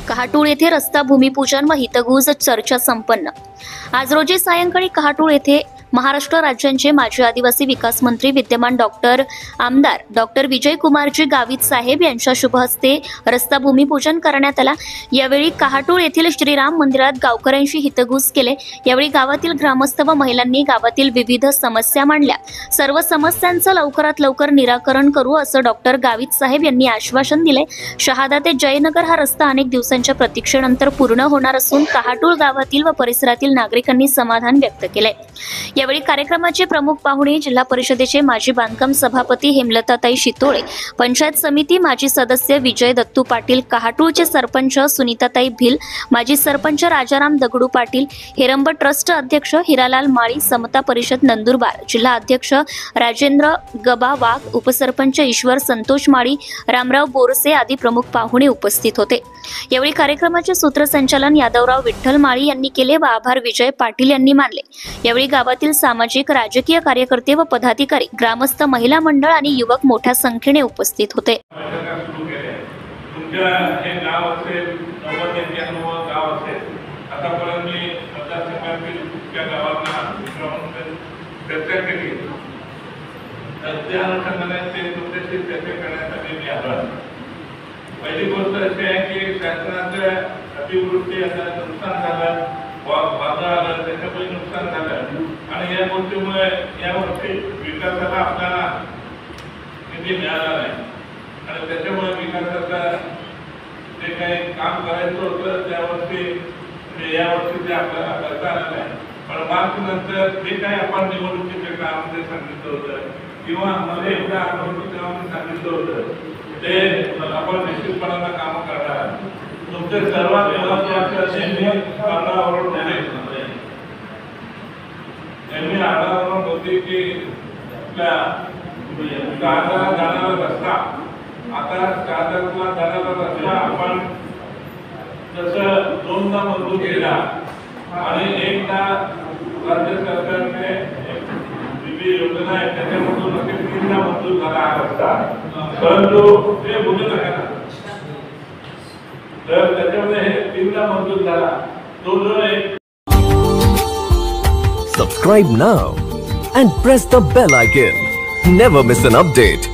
कहाटूळ येथे रस्ता भूमिपूजन व हितगुज चर्चा संपन्न। आज रोजी सायंकाळी कहाटूळ येथे महाराष्ट्र राज्याचे माजी आदिवासी विकास मंत्री विद्यमान आमदार डॉक्टर विजयकुमारजी गावित साहेब यांच्या शुभ हस्ते रस्ता भूमिपूजन करण्यात आला। यावेळी कहाटूळ येथील श्रीराम मंदिरात गावकऱ्यांशी हितगुज केले। यावेळी गावातील ग्रामस्थ व महिलांनी गावातील विविध समस्या मांडल्या। सर्व समस्यांचं लवकरात लवकर निराकरण करू असं डॉक्टर गावित साहेब यांनी आश्वासन दिले। शहादा ते जयनगर हा रस्ता अनेक दिवसांच्या प्रतीक्षेनंतर पूर्ण होणार असून कहाटूळ गावातील व परिसरातील नागरिकांनी समाधान व्यक्त केले। यावेळी कार्यक्रमाचे प्रमुख पाहुणे जिल्हा परिषदेचे माजी बांधकाम सभापती हेमलताताई शितोळे, पंचायत समिती माजी सदस्य विजय दत्तू पाटील, कहाटूळचे सरपंच सुनीताताई भिल, माजी सरपंच राजाराम दगडू पाटील, हेरंब ट्रस्ट अध्यक्ष हिरालाल माळी, समता परिषद नंदुरबार जिल्हा अध्यक्ष राजेंद्र गबा वाघ, उपसरपंच ईश्वर संतोष माळी, रामराव बोरसे आदी प्रमुख पाहुणे उपस्थित होते। यावेळी कार्यक्रमाचे सूत्रसंचालन यादवराव विठ्ठल माळी यांनी केले व आभार विजय पाटील यांनी मानले। यावेळी गावातील सामाजिक राजकीय कार्यकर्ते व पदाधिकारी, ग्रामस्थ, महिला मंडळ आणि युवक मोठ्या संख्येने उपस्थित होते। पहिली गोष्ट अशी आहे की शासनाच्या अतिवृष्टी नुकसान झालं, वादळ आलं, त्याच्यामुळे नुकसान झालं आणि या गोष्टीमुळे यावर्षी विकासाला आपल्याला निधी मिळाला नाही आणि त्याच्यामुळे विकासाचा जे काही काम करायचं होतं त्यावर्षी यावर्षी ते आपल्याला करता आलं नाही। पण मार्च नंतर जे काही आपण निवडणुकीच्या काळामध्ये सांगितलं होतं किंवा मला एकदा आठवणीच्या काळामध्ये सांगितलं होतं ते आपण निश्चितपणानं काम करणार। तुमचे सर्वात महत्वाचे आधारावर होते की शहादाला जाणारा रस्ता, आता शहादाला जाणारा रस्ता आपण जसं दोनदा मंजूर केला आणि एकदा राज्य सरकारने जी योजना आहे त्याच्यामधून तीनदा मंजूर झाला हा रस्ता, परंतु ते बोलू नका तर त्याच्यामध्ये हे तीनदा मंजूर झाला तो जो एक। Subscribe now and press the bell icon. Never miss an update.